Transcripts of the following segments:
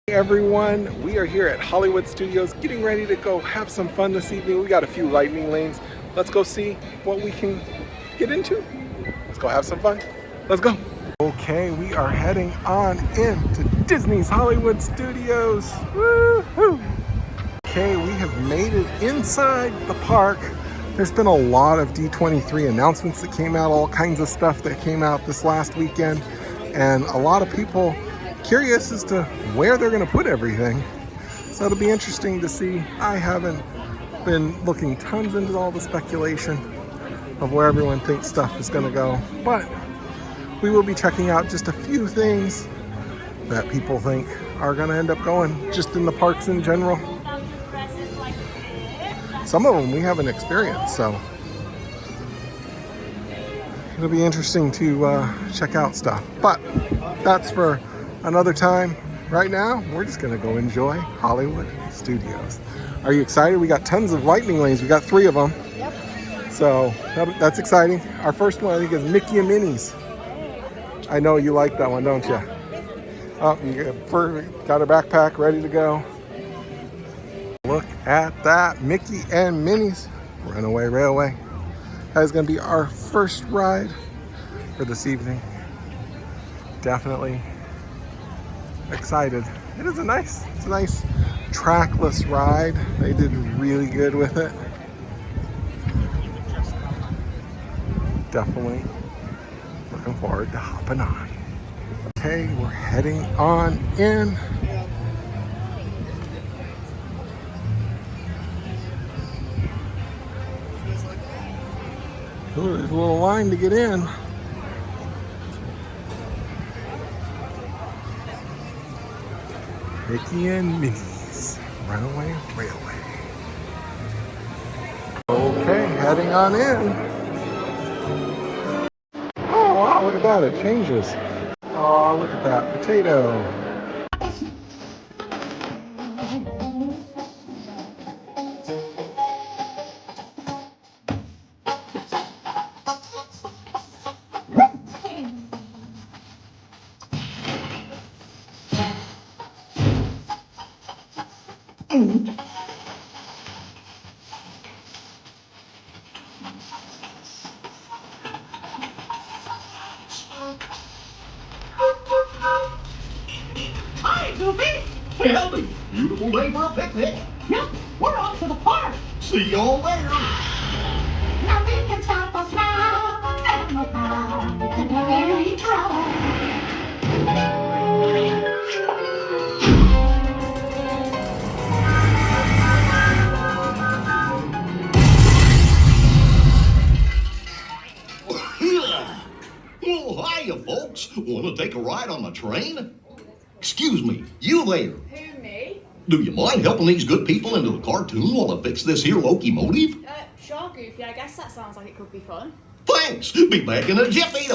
Hey everyone, we are here at Hollywood Studios getting ready to go have some fun this evening. We got a few lightning lanes. Let's go see what we can get into. Let's go have some fun. Let's go. Okay, we are heading on into Disney's Hollywood Studios. Woo-hoo! Okay, we have made it inside the park. There's been a lot of D23 announcements that came out, all kinds of stuff that came out this last weekend, and a lot of people curious as to where they're going to put everything. So it'll be interesting to see. I haven't been looking tons into all the speculation of where everyone thinks stuff is going to go, but we will be checking out just a few things that people think are going to end up going just in the parks in general. Some of them we haven't experienced, so it'll be interesting to check out stuff, but that's for another time. Right now, we're just gonna go enjoy Hollywood Studios. Are you excited? We got tons of lightning lanes. We got 3 of them. Yep. So that's exciting. Our first one, I think, is Mickey and Minnie's. I know you like that one, don't you? Oh, you got a backpack ready to go. Look at that, Mickey and Minnie's Runaway Railway. That is gonna be our first ride for this evening. Definitely excited. It's a nice trackless ride. They did really good with it. Definitely looking forward to hopping on. Okay, we're heading on in. Ooh, there's a little line to get in. Mickey and Minnie's Runaway Railway. Okay, heading on in. Oh wow, look at that, it changes. Oh, look at that potato. Hi, Goofy! Well, beautiful day for a picnic. Yep, we're off to the park. See y'all there. Nothing can stop us now, and nobody can have any trouble. Oh, hiya, folks. Want to take a ride on the train? Excuse me, you there. Who, me? Do you mind helping these good people into the cartoon while I fix this here locomotive? Sure, Goofy. I guess that sounds like it could be fun. Thanks. Be back in a jiffy.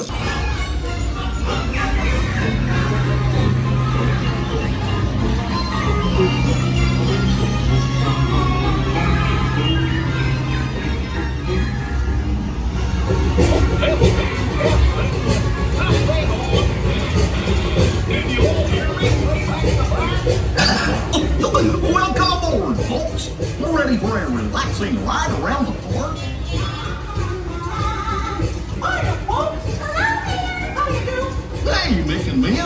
Welcome aboard, folks. We're ready for a relaxing ride around the park. Hiya, folks. How you doing? Hey, Mick and Min.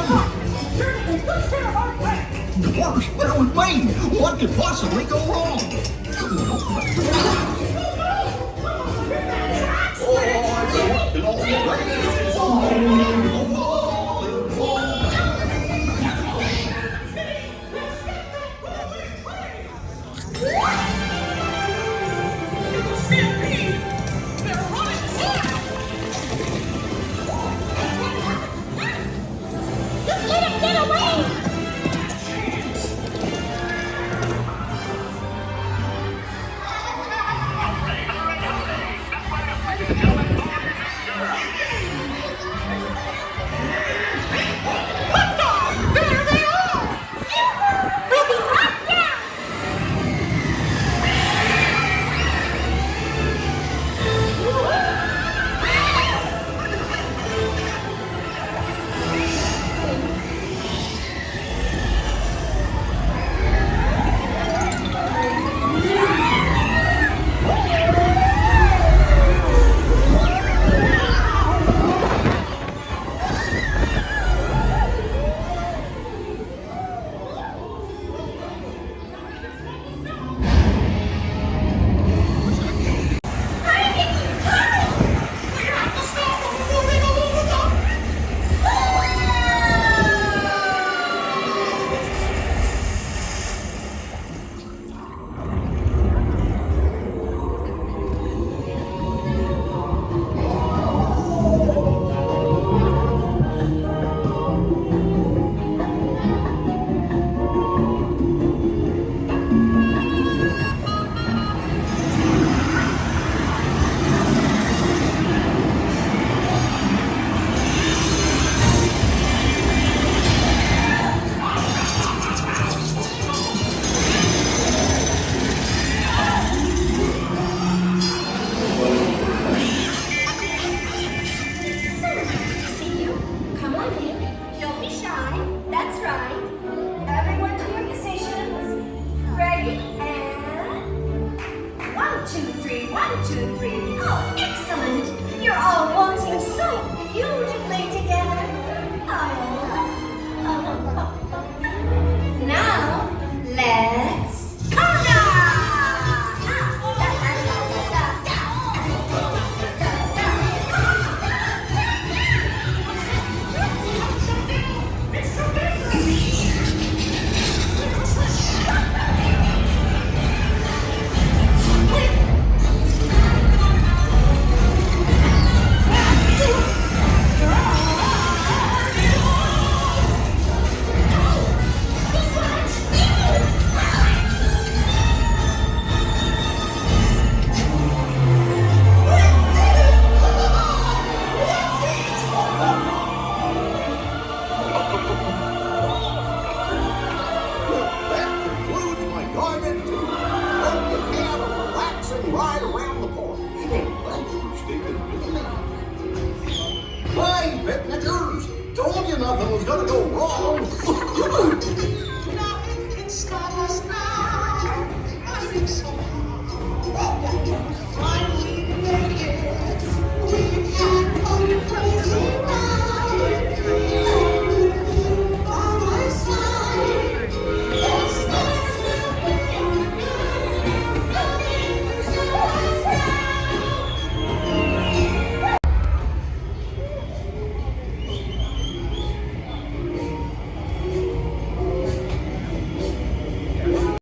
Gosh, that was me. What could possibly go wrong?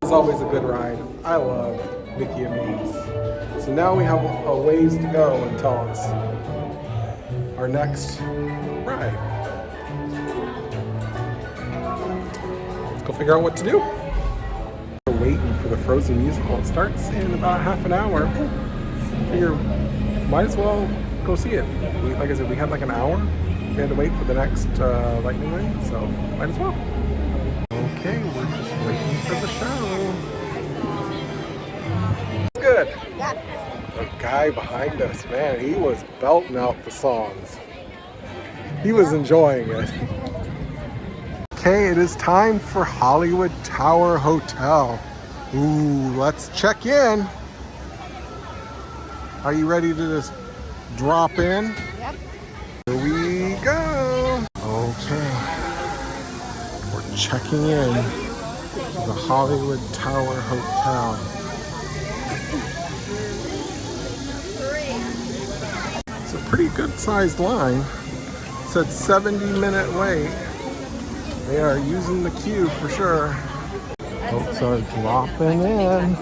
It's always a good ride. I love Mickey and Minnie's. So now we have a ways to go until it's our next ride. Let's go figure out what to do. We're waiting for the Frozen musical. It starts in about half an hour. Figure, might as well go see it. Like I said, we had like an hour. We had to wait for the next lightning lane, so might as well. Okay, we're just waiting for the show. Good. Yeah. The guy behind us, man, he was belting out the songs. He was enjoying it. Okay, it is time for Hollywood Tower Hotel. Ooh, let's check in. Are you ready to just drop in? Yep. Here we go. Okay. We're checking in the Hollywood Tower Hotel. It's a pretty good sized line. It said 70-minute wait. They are using the queue for sure. Folks are dropping in.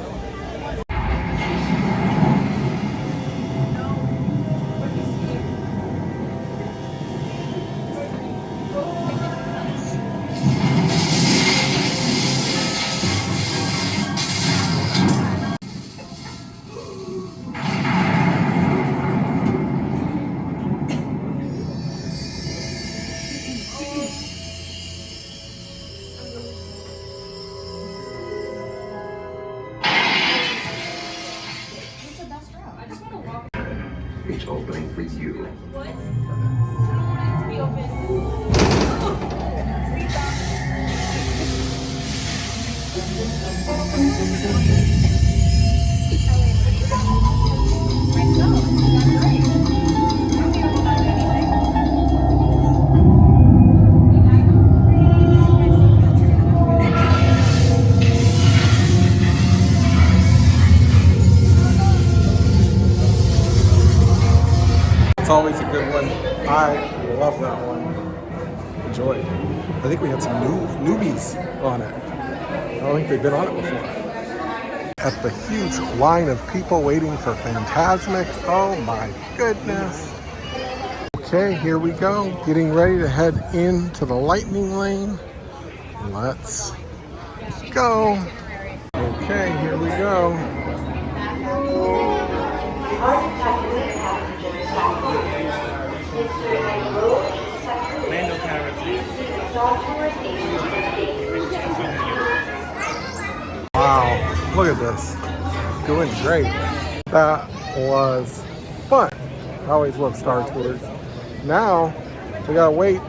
It's opening for you. What? I don't want it to be open. It's always a good one. I love that one. Enjoy it. I think we had some newbies on it. I don't think they've been on it before. At the huge line of people waiting for Phantasmics. Oh my goodness. Okay, here we go. Getting ready to head into the lightning lane. Let's go. Okay, here we go. Wow, look at this. Doing great. That was fun. I always love Star Tours. Now, we gotta wait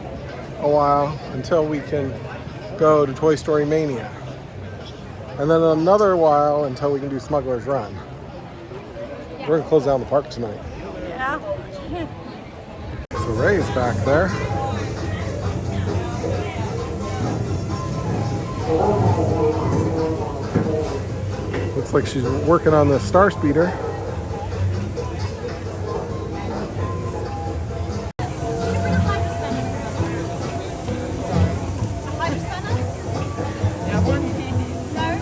a while until we can go to Toy Story Mania. And then another while until we can do Smugglers Run. We're gonna close down the park tonight. Yeah. So Ray's back there. Looks like she's working on the Star Speeder.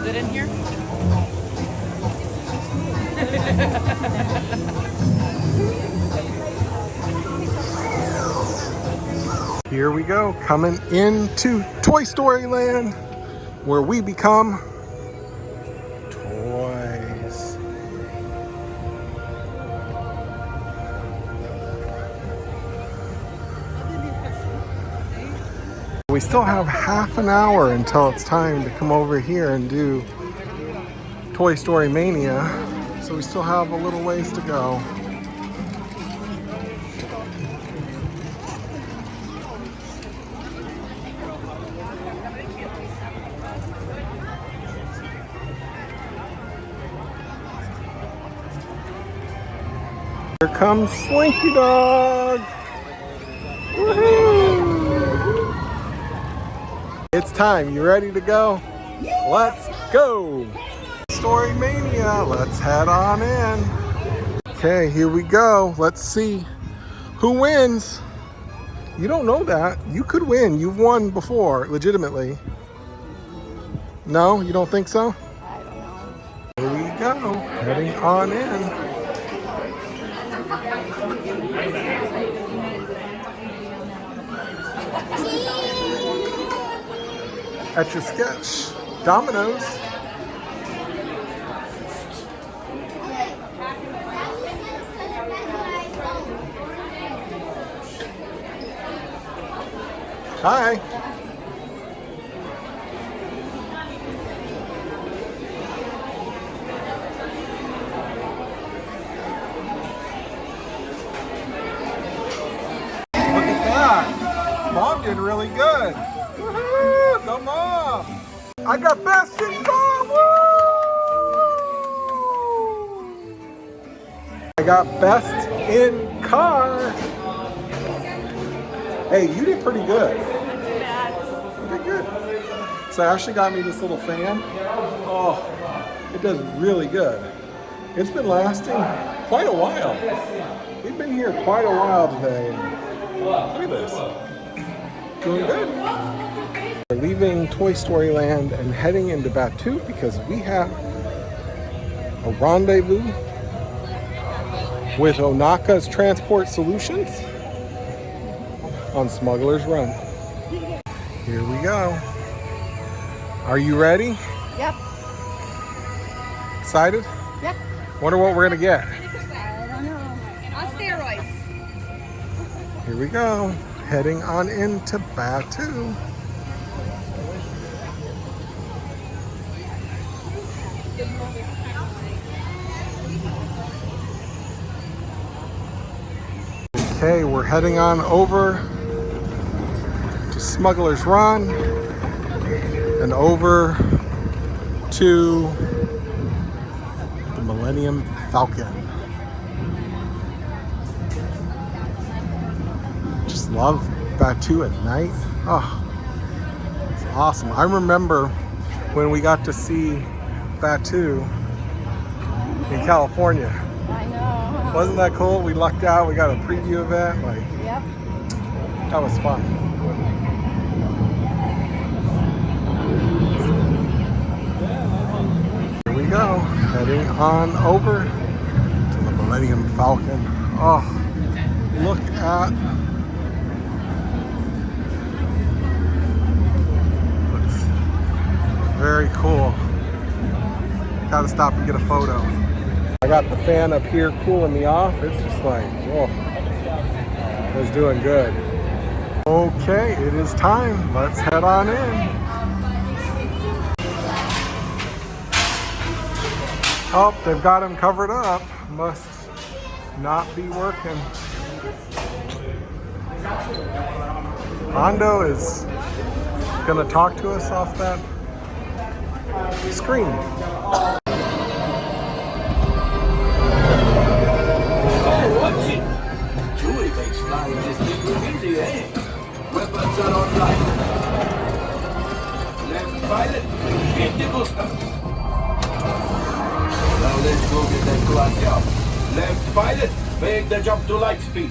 Is it in here? Here we go, coming into Toy Story Land, where we become toys. We still have half an hour until it's time to come over here and do Toy Story Mania, so we still have a little ways to go. Here comes Slinky Dog! Woohoo! It's time. You ready to go? Let's go! Story Mania. Let's head on in. Okay, here we go. Let's see who wins. You don't know that. You could win. You've won before, legitimately. No, you don't think so? I go, heading on in. Etch a sketch, dominoes. Hi. Look at that. Mom did really good. Woohoo! Go Mom. I got best in car. Woo! I got best in car. Hey, you did pretty good. You did good. So Ashley got me this little fan. Oh, it does really good. It's been lasting quite a while. We've been here quite a while today. Look at this. Doing good. We're leaving Toy Story Land and heading into Batuu because we have a rendezvous with Onaka's Transport Solutions on Smugglers Run. Here we go. Are you ready? Yep. Excited? Yep. Wonder what we're gonna get. I don't know. On steroids. Here we go. Heading on into Batuu. Okay, we're heading on over to Smugglers Run and over to the Millennium Falcon. Just love Batuu at night. Oh, it's awesome. I remember when we got to see Batuu in California. I know. Wasn't that cool? We lucked out. We got a preview of that. Like, Yep. that was fun. Here we go, heading on over to the Millennium Falcon. Oh, look at. Looks very cool. Gotta stop and get a photo. I got the fan up here cooling me off. It's just like, whoa, it's doing good. Okay, it is time. Let's head on in. Oh, they've got him covered up. Must not be working. Hondo is gonna talk to us off that screen. Watch it! Chewie makes flying this thing look easy, eh? Weapons are online. Left pilot, hit the boosters. Now let's go get that glass out. Left pilot, make the jump to light speed.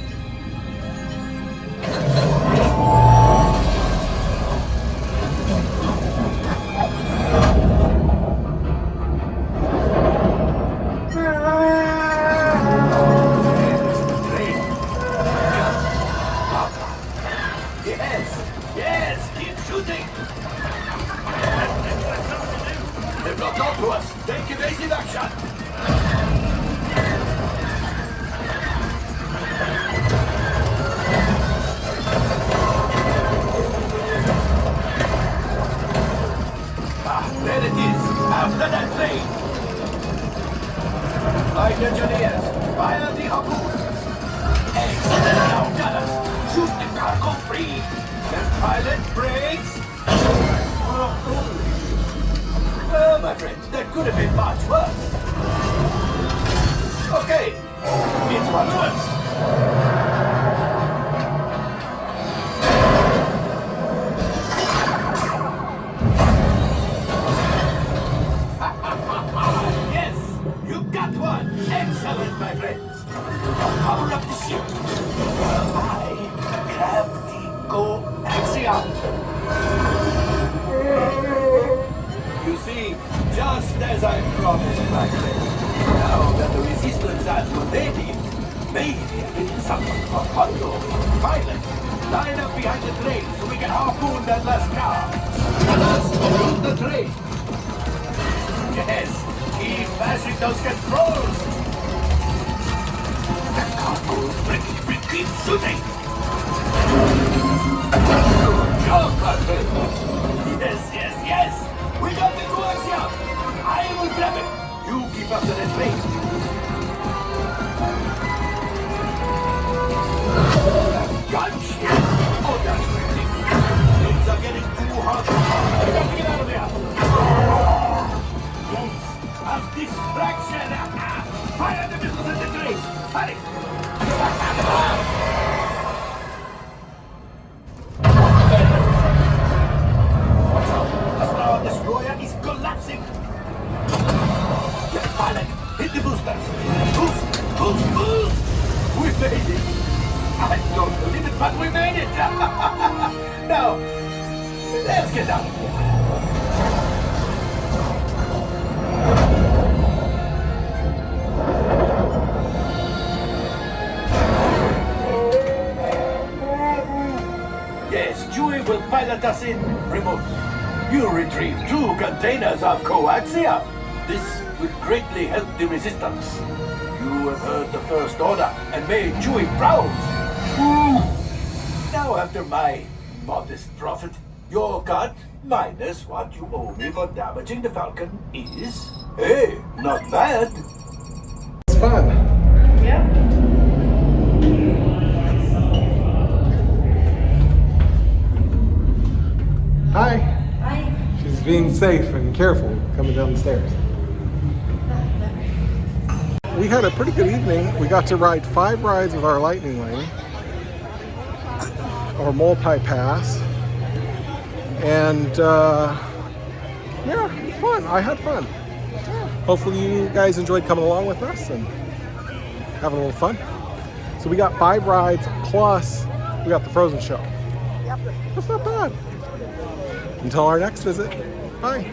Yes, keep shooting. They've locked onto us. Take evasive action. There it is. After that plane. Flight engineers, fire the harpoons. Excellent. Now, gunners, shoot the cargo free. Left pilot brakes. Oh, my friend, that could have been much worse. Okay, it's much worse. Yes, you got one. Excellent, my friends. Power up the ship. While I grab the coaxium. You see, Just as I promised back then. Now that the resistance has what they need, maybe a little something for Batuu. Pilots, line up behind the train so we can harpoon that last car. Let's route the train. Yes, keep mashing those controls. The cargo's ready. Keep shooting. Good job, Batuu. Yes. We got the coaxium. I will grab it. You keep up to the train. Gunship. Oh, that's really. Things are getting too hot. We got to get out of here. Yes, a distraction. Fire the missiles at the train. Hurry. Watch out. The Star Destroyer is collapsing. Yes, pilot. Hit the boosters. Boost. We made it. I don't believe it, but we made it. Now, let's get out of here. Yes, Chewie will pilot us in remotely. You retrieve 2 containers of coaxium. This will greatly help the resistance. You have heard the First Order and made Chewie proud. Now, after my modest profit, your cut minus what you owe me for damaging the Falcon is, hey, not bad. It's fun. Yeah. Hi. Hi. She's being safe and careful coming down the stairs. We had a pretty good evening. We got to ride 5 rides with our lightning lane, or multi-pass, and yeah, it was fun. I had fun. Hopefully you guys enjoyed coming along with us and having a little fun. So we got 5 rides plus we got the Frozen show. That's not bad. Until our next visit. Bye.